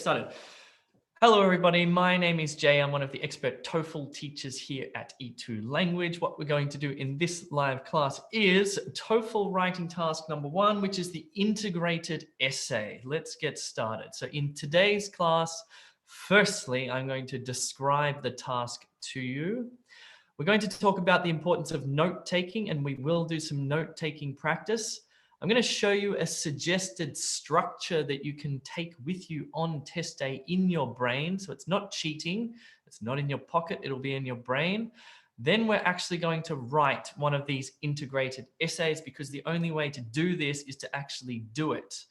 Started. Hello everybody, my name is Jay. I'm one of the expert TOEFL teachers here at E2 Language. What we're going to do in this live class is TOEFL writing task number 1, which is the integrated essay. Let's get started. So in today's class, firstly, I'm going to describe the task to you. We're going to talk about the importance of note-taking, and we will do some note-taking practice. I'm going to show you a suggested structure that you can take with you on test day in your brain. So it's not cheating. It's not in your pocket. It'll be in your brain. Then we're actually going to write one of these integrated essays, because the only way to do this is to actually do it.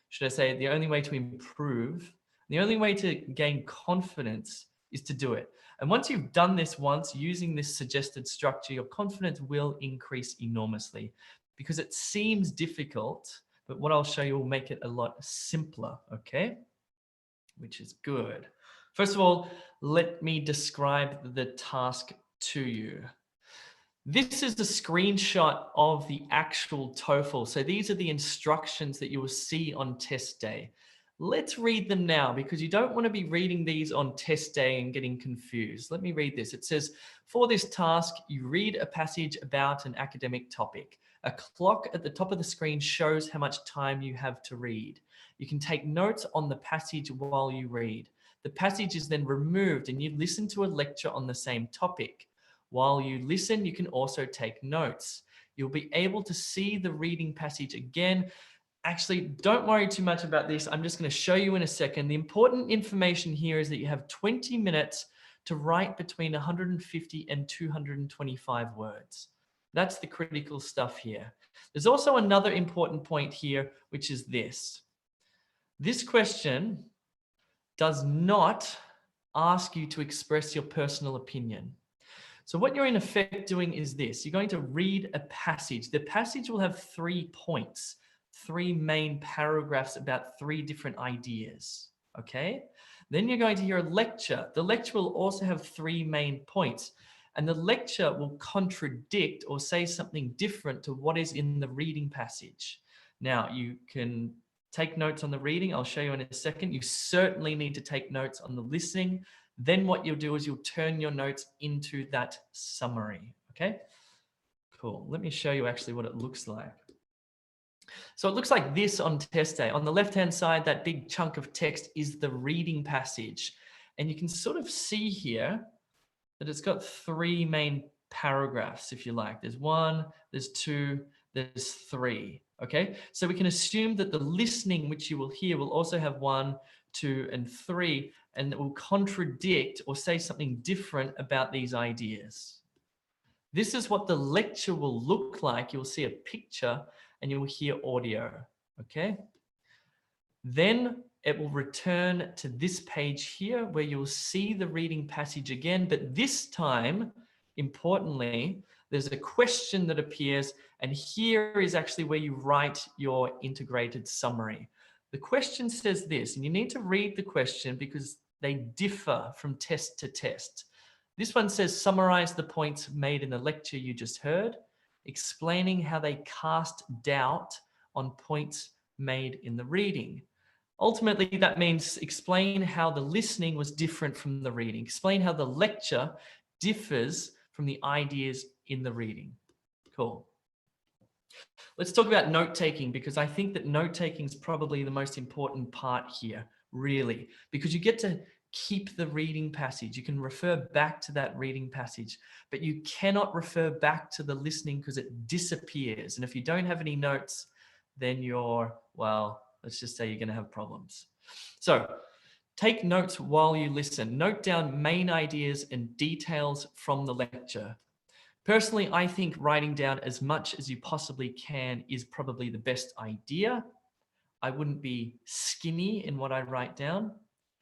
Should I say the only way to improve, the only way to gain confidence is to do it. And once you've done this once using this suggested structure, your confidence will increase enormously. Because it seems difficult, but what I'll show you will make it a lot simpler, okay? Which is good. First of all, let me describe the task to you. This is a screenshot of the actual TOEFL. So these are the instructions that you will see on test day. Let's read them now, because you don't want to be reading these on test day and getting confused. Let me read this. It says, for this task, you read a passage about an academic topic. A clock at the top of the screen shows how much time you have to read. You can take notes on the passage while you read. The passage is then removed and you listen to a lecture on the same topic. While you listen, you can also take notes. You'll be able to see the reading passage again. Actually, don't worry too much about this. I'm just going to show you in a second. The important information here is that you have 20 minutes to write between 150 and 225 words. That's the critical stuff here. There's also another important point here, which is this. This question does not ask you to express your personal opinion. So what you're in effect doing is this. You're going to read a passage. The passage will have 3 points, 3 main paragraphs about 3 different ideas, okay? Then you're going to hear a lecture. The lecture will also have 3 main points. And the lecture will contradict or say something different to what is in the reading passage. Now, you can take notes on the reading. I'll show you in a second. You certainly need to take notes on the listening. Then what you'll do is you'll turn your notes into that summary. Okay, cool. Let me show you actually what it looks like. So it looks like this on test day. On the left-hand side, that big chunk of text is the reading passage. And you can sort of see here that it's got 3 main paragraphs, if you like. There's 1, there's 2, there's 3, okay? So we can assume that the listening, which you will hear, will also have 1, 2, and 3, and it will contradict or say something different about these ideas. This is what the lecture will look like. You'll see a picture and you'll hear audio, okay? Then it will return to this page here where you'll see the reading passage again, but this time, importantly, there's a question that appears, and here is actually where you write your integrated summary. The question says this, and you need to read the question because they differ from test to test. This one says, summarize the points made in the lecture you just heard, explaining how they cast doubt on points made in the reading. Ultimately, that means explain how the listening was different from the reading. Explain how the lecture differs from the ideas in the reading. Cool. Let's talk about note-taking, because I think that note-taking is probably the most important part here, really, because you get to keep the reading passage. You can refer back to that reading passage, but you cannot refer back to the listening because it disappears. And if you don't have any notes, then you're, well, let's just say you're going to have problems. So take notes while you listen. Note down main ideas and details from the lecture. Personally, I think writing down as much as you possibly can is probably the best idea. I wouldn't be skinny in what I write down.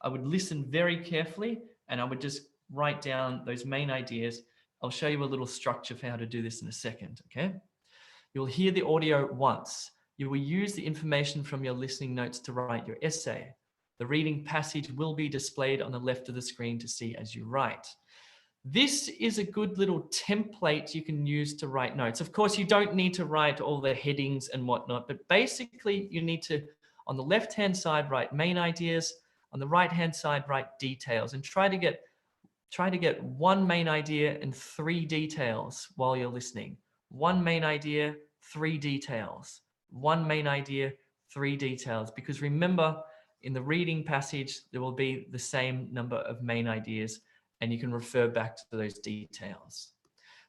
I would listen very carefully and I would just write down those main ideas. I'll show you a little structure for how to do this in a second, okay? You'll hear the audio once. You will use the information from your listening notes to write your essay. The reading passage will be displayed on the left of the screen to see as you write. This is a good little template you can use to write notes. Of course, you don't need to write all the headings and whatnot, but basically you need to, on the left-hand side, write main ideas. On the right-hand side, write details and try to get one main idea and 3 details while you're listening. One main idea, 3 details. One main idea, 3 details. Because remember, in the reading passage, there will be the same number of main ideas, and you can refer back to those details.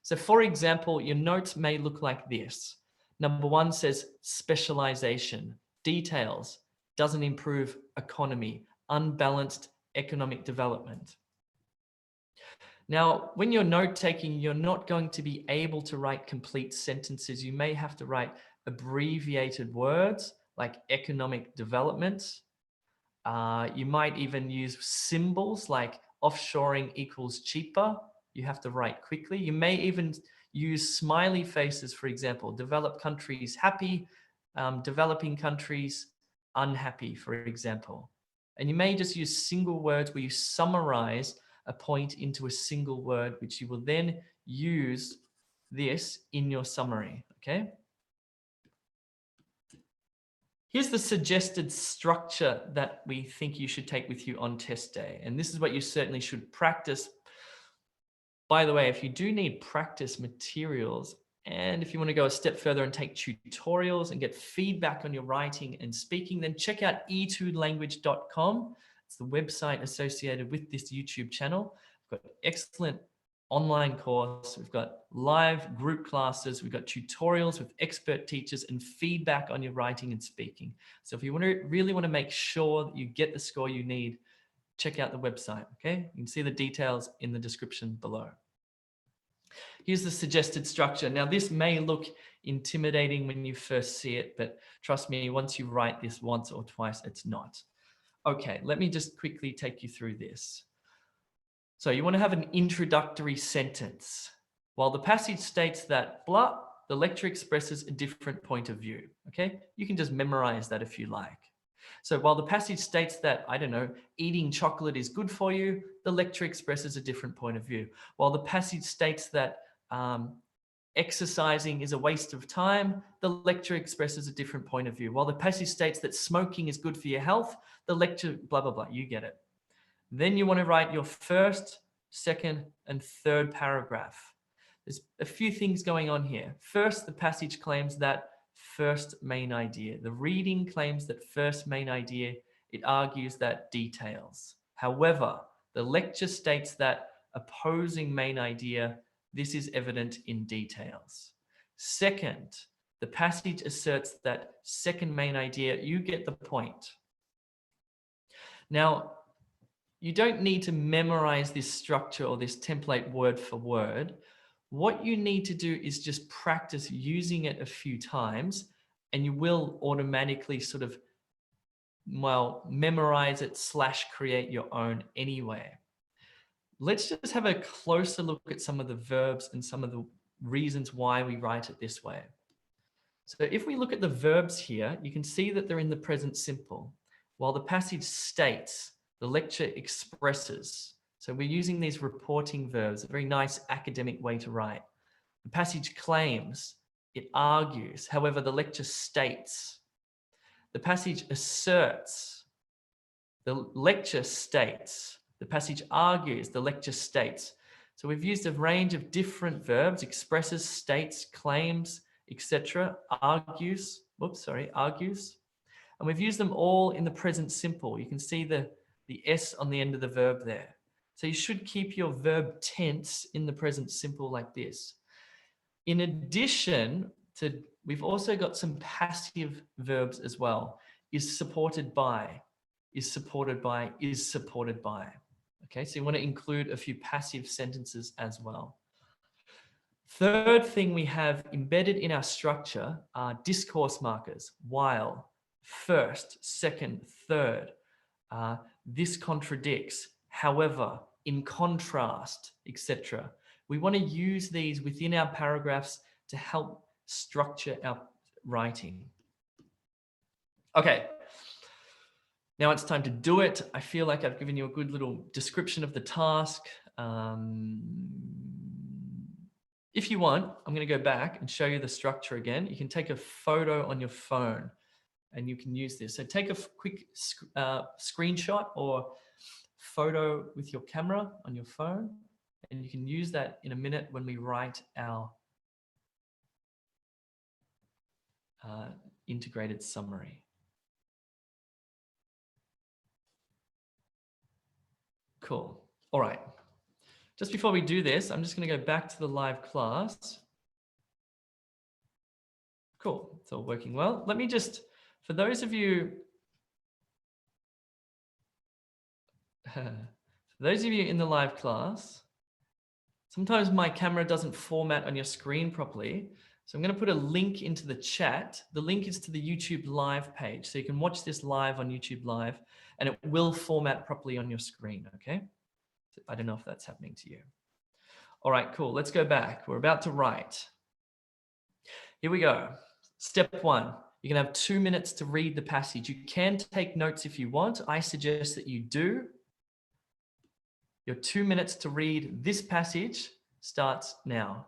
So for example, your notes may look like this. Number 1 says specialization, details, doesn't improve economy, unbalanced economic development. Now, when you're note taking, you're not going to be able to write complete sentences. You may have to write abbreviated words like economic development. You might even use symbols like offshoring equals cheaper. You have to write quickly. You may even use smiley faces, for example, developed countries happy, developing countries unhappy, for example. And you may just use single words where you summarize a point into a single word, which you will then use this in your summary, okay? Here's the suggested structure that we think you should take with you on test day. And this is what you certainly should practice. By the way, if you do need practice materials, and if you want to go a step further and take tutorials and get feedback on your writing and speaking, then check out e2language.com. It's the website associated with this YouTube channel. We've got excellent online course. We've got live group classes. We've got tutorials with expert teachers and feedback on your writing and speaking. So if you really want to make sure that you get the score you need, check out the website, okay? You can see the details in the description below. Here's the suggested structure. Now, this may look intimidating when you first see it, but trust me, once you write this once or twice, it's not. Okay, let me just quickly take you through this. So you want to have an introductory sentence. While the passage states that blah, the lecture expresses a different point of view, okay? You can just memorize that if you like. So while the passage states that, I don't know, eating chocolate is good for you, the lecture expresses a different point of view. While the passage states that exercising is a waste of time, the lecture expresses a different point of view. While the passage states that smoking is good for your health, the lecture, blah, blah, blah, you get it. Then you want to write your first, second, and third paragraph. There's a few things going on here. First, the passage claims that first main idea. The reading claims that first main idea. It argues that details. However, the lecture states that opposing main idea. This is evident in details. Second, the passage asserts that second main idea. You get the point. Now, you don't need to memorize this structure or this template word for word. What you need to do is just practice using it a few times, and you will automatically sort of, well, memorize it / create your own anyway. Let's just have a closer look at some of the verbs and some of the reasons why we write it this way. So if we look at the verbs here, you can see that they're in the present simple. While the passage states, the lecture expresses. So we're using these reporting verbs, a very nice academic way to write. The passage claims, it argues. However, the lecture states. The passage asserts. The lecture states. The passage argues. The lecture states. So we've used a range of different verbs, expresses, states, claims, etc. Argues. Argues. And we've used them all in the present simple. You can see the S on the end of the verb there. So you should keep your verb tense in the present simple like this. In addition to, we've also got some passive verbs as well. Is supported by, is supported by, is supported by. Okay, so you want to include a few passive sentences as well. Third thing we have embedded in our structure are discourse markers. While, first, second, third. This contradicts, however, in contrast, etc. We want to use these within our paragraphs to help structure our writing. Okay, now it's time to do it. I feel like I've given you a good little description of the task. If you want, I'm going to go back and show you the structure again. You can take a photo on your phone. and you can use this. So take a quick screenshot or photo with your camera on your phone, and you can use that in a minute when we write our integrated summary. Cool. All right. Just before we do this, I'm just going to go back to the live class. Cool. It's all working well. Let me just, for those of you, in the live class, sometimes my camera doesn't format on your screen properly. So I'm going to put a link into the chat. The link is to the YouTube live page. So you can watch this live on YouTube live, and it will format properly on your screen. Okay. I don't know if that's happening to you. All right, cool. Let's go back. We're about to write. Here we go. Step 1. You're going to have 2 minutes to read the passage. You can take notes if you want. I suggest that you do. Your 2 minutes to read this passage starts now.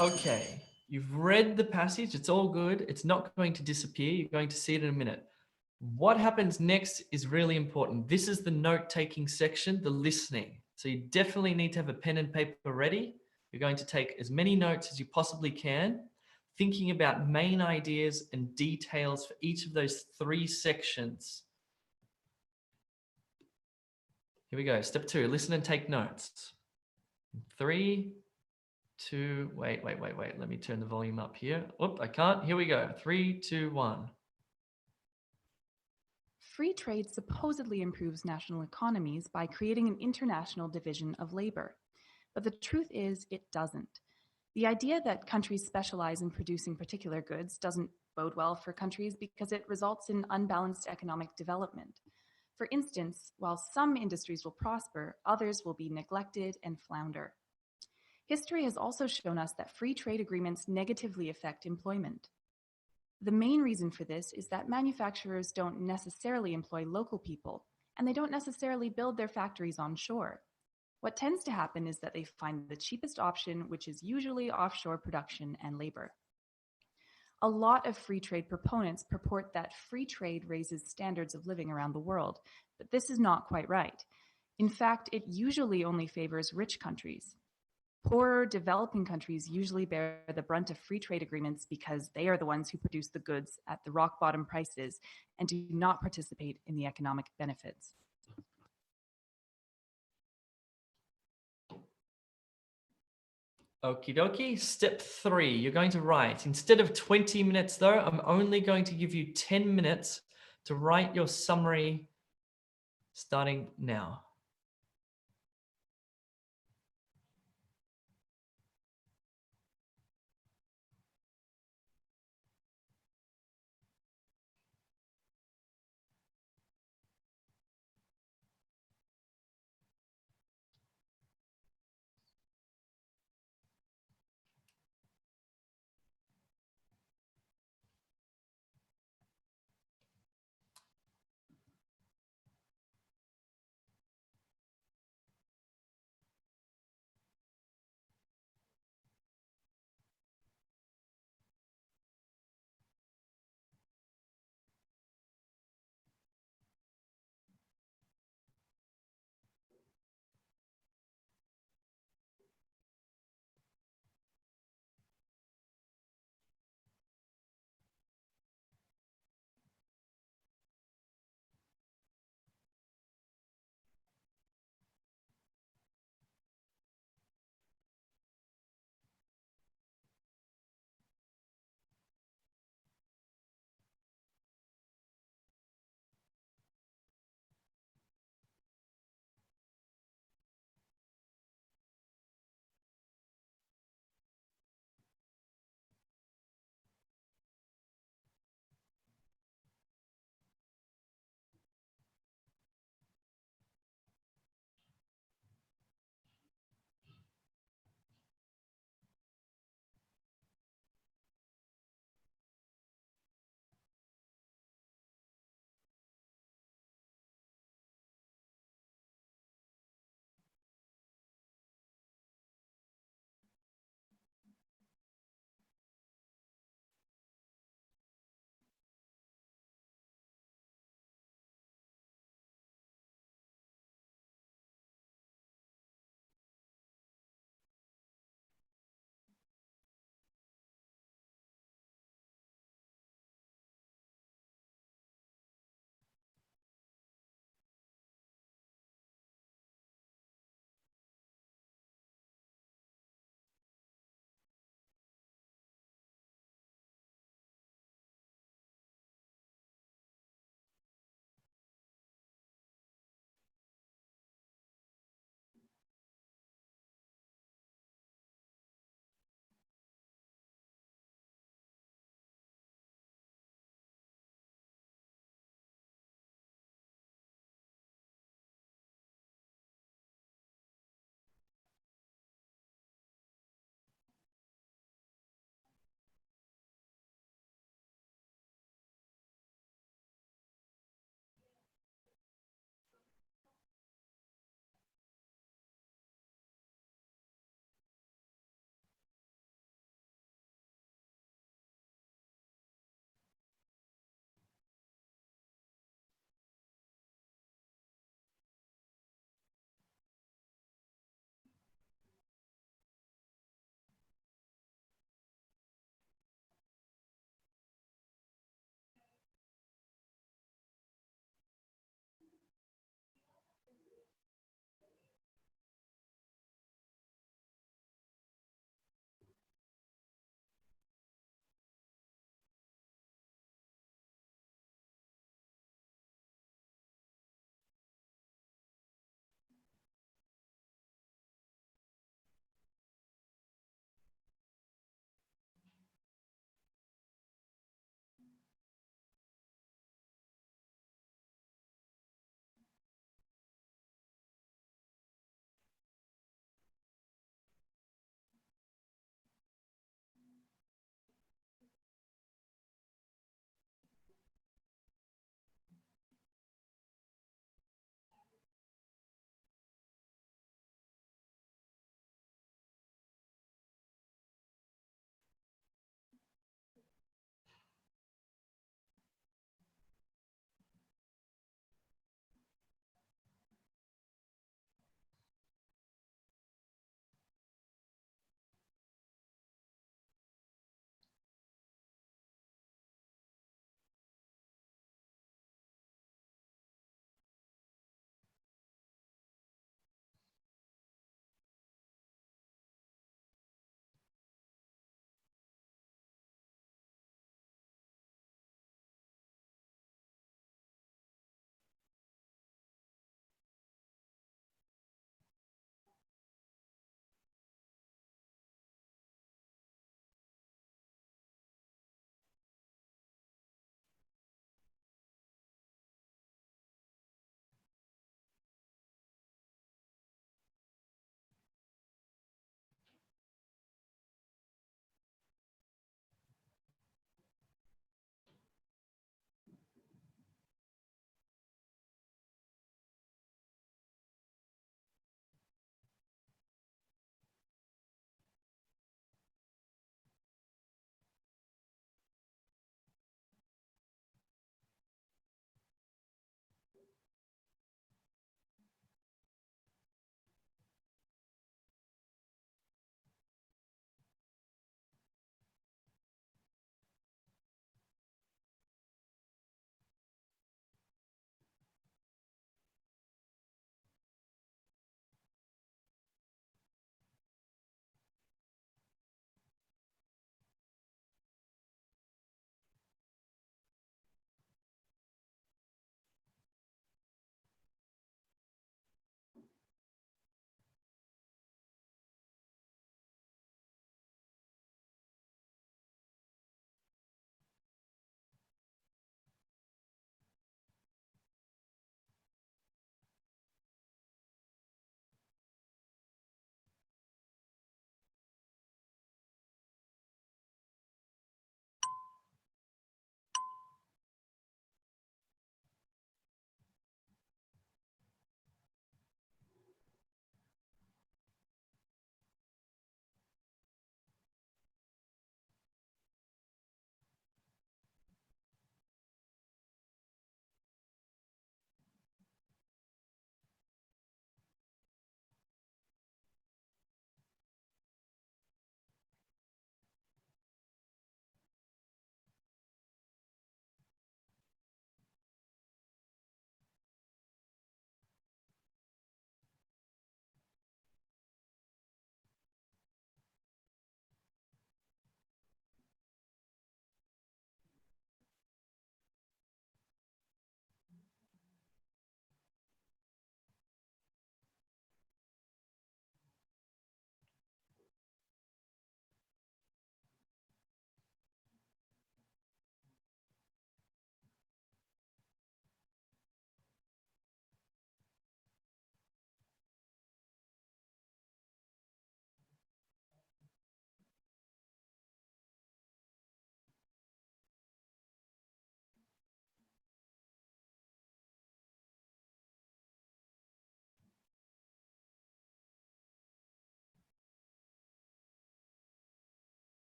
Okay, you've read the passage. It's all good. It's not going to disappear. You're going to see it in a minute. What happens next is really important. This is the note-taking section, the listening. So you definitely need to have a pen and paper ready. You're going to take as many notes as you possibly can, thinking about main ideas and details for each of those 3 sections. Here we go. Step 2, listen and take notes. 3, 2, wait. Let me turn the volume up here. Oop, I can't. Here we go. 3, 2, 1. Free trade supposedly improves national economies by creating an international division of labor. But the truth is, it doesn't. The idea that countries specialize in producing particular goods doesn't bode well for countries because it results in unbalanced economic development. For instance, while some industries will prosper, others will be neglected and flounder. History has also shown us that free trade agreements negatively affect employment. The main reason for this is that manufacturers don't necessarily employ local people, and they don't necessarily build their factories on shore. What tends to happen is that they find the cheapest option, which is usually offshore production and labor. A lot of free trade proponents purport that free trade raises standards of living around the world, but this is not quite right. In fact, it usually only favors rich countries. Poorer, developing countries usually bear the brunt of free trade agreements because they are the ones who produce the goods at the rock bottom prices and do not participate in the economic benefits. Okie dokie. Step 3, you're going to write. Instead of 20 minutes though, I'm only going to give you 10 minutes to write your summary starting now.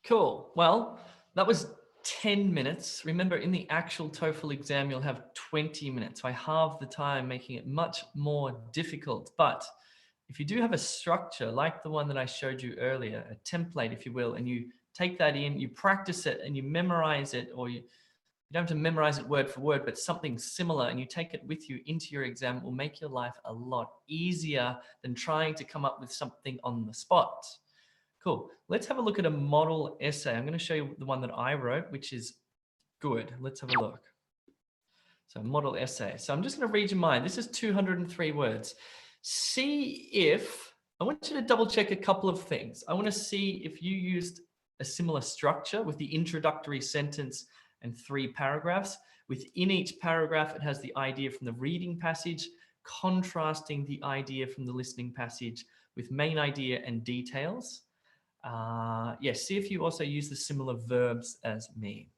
Cool. Well, that was 10 minutes. Remember, in the actual TOEFL exam, you'll have 20 minutes. So I halved the time, making it much more difficult. But if you do have a structure like the one that I showed you earlier, a template, if you will, and you take that in, you practice it and you memorize it, or you don't have to memorize it word for word, but something similar, and you take it with you into your exam, it will make your life a lot easier than trying to come up with something on the spot. Cool. Let's have a look at a model essay. I'm going to show you the one that I wrote, which is good. Let's have a look. So model essay. So I'm just going to read your mind. This is 203 words. See if, I want you to double check a couple of things. I want to see if you used a similar structure with the introductory sentence and 3 paragraphs. Within each paragraph, it has the idea from the reading passage, contrasting the idea from the listening passage with main idea and details. Yes, see if you also use the similar verbs as me.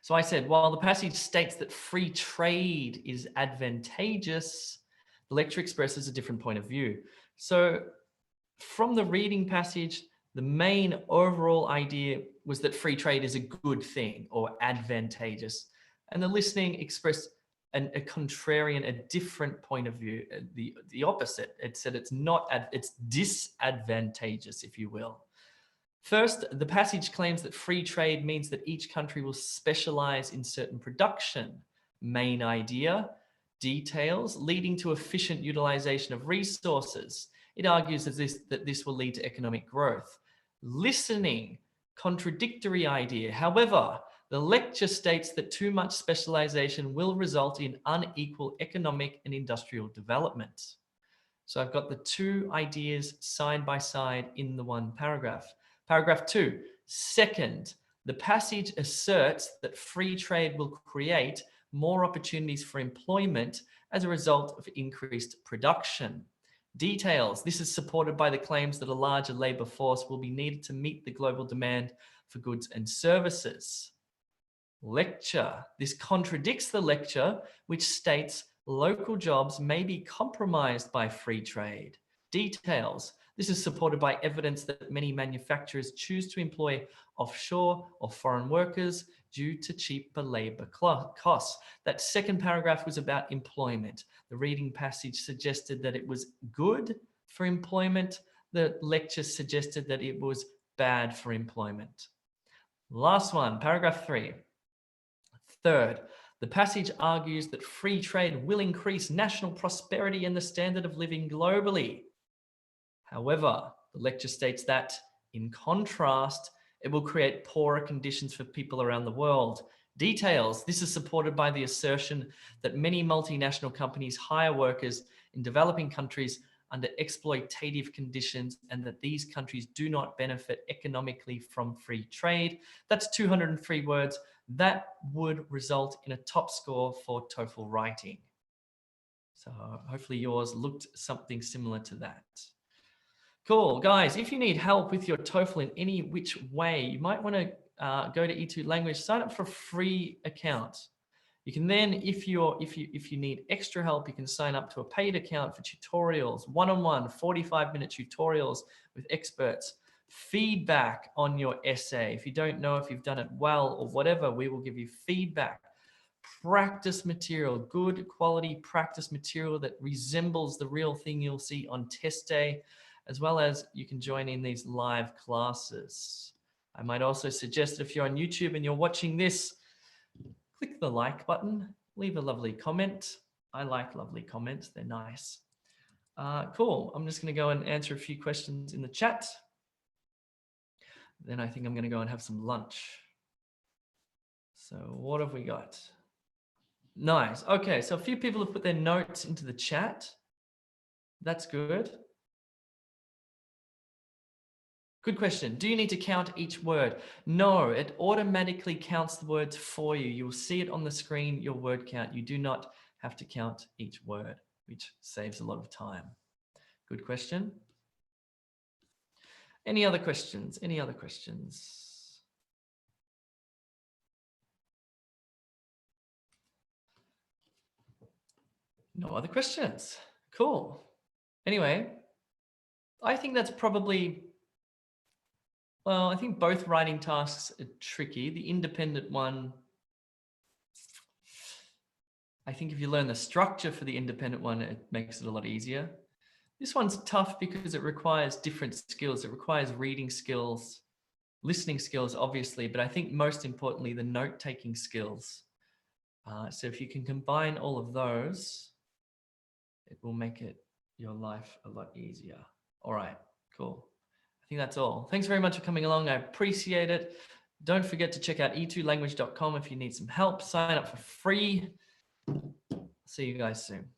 So I said, while the passage states that free trade is advantageous, the lecture expresses a different point of view. So from the reading passage, the main overall idea was that free trade is a good thing or advantageous. And the listening expressed a contrarian, a different point of view, the opposite. It said it's disadvantageous, if you will. First, the passage claims that free trade means that each country will specialize in certain production, main idea, details, leading to efficient utilization of resources. It argues that this will lead to economic growth. Listening, contradictory idea. However, the lecture states that too much specialization will result in unequal economic and industrial development. So I've got the 2 ideas side by side in the one paragraph. Paragraph 2, second, the passage asserts that free trade will create more opportunities for employment as a result of increased production. Details, this is supported by the claims that a larger labor force will be needed to meet the global demand for goods and services. Lecture, this contradicts the lecture, which states local jobs may be compromised by free trade. Details, this is supported by evidence that many manufacturers choose to employ offshore or foreign workers due to cheaper labor costs. That second paragraph was about employment. The reading passage suggested that it was good for employment. The lecture suggested that it was bad for employment. Last one, paragraph 3. Third, the passage argues that free trade will increase national prosperity and the standard of living globally. However, the lecture states that, in contrast, it will create poorer conditions for people around the world. Details, this is supported by the assertion that many multinational companies hire workers in developing countries under exploitative conditions and that these countries do not benefit economically from free trade. That's 203 words. That would result in a top score for TOEFL writing. So hopefully yours looked something similar to that. Cool, guys, if you need help with your TOEFL in any which way, you might want to go to E2 Language, sign up for a free account. You can then, if you need extra help, you can sign up to a paid account for tutorials, one-on-one, 45-minute tutorials with experts, feedback on your essay. If you don't know if you've done it well or whatever, we will give you feedback. Practice material, good quality practice material that resembles the real thing you'll see on test day, as well as you can join in these live classes. I might also suggest that if you're on YouTube and you're watching this, click the like button, leave a lovely comment. I like lovely comments, they're nice. Cool, I'm just gonna go and answer a few questions in the chat. Then I think I'm gonna go and have some lunch. So what have we got? Nice, okay, so a few people have put their notes into the chat. That's good. Good question. Do you need to count each word? No, it automatically counts the words for you. You'll see it on the screen, your word count. You do not have to count each word, which saves a lot of time. Good question. Any other questions? Any other questions? No other questions. Cool. Anyway, I think that's probably Well, I think both writing tasks are tricky. The independent one, I think if you learn the structure for the independent one, it makes it a lot easier. This one's tough because it requires different skills. It requires reading skills, listening skills, obviously, but I think most importantly, the note-taking skills. So if you can combine all of those, it will make your life a lot easier. All right, cool. I think that's all. Thanks very much for coming along. I appreciate it. Don't forget to check out e2language.com if you need some help. Sign up for free. See you guys soon.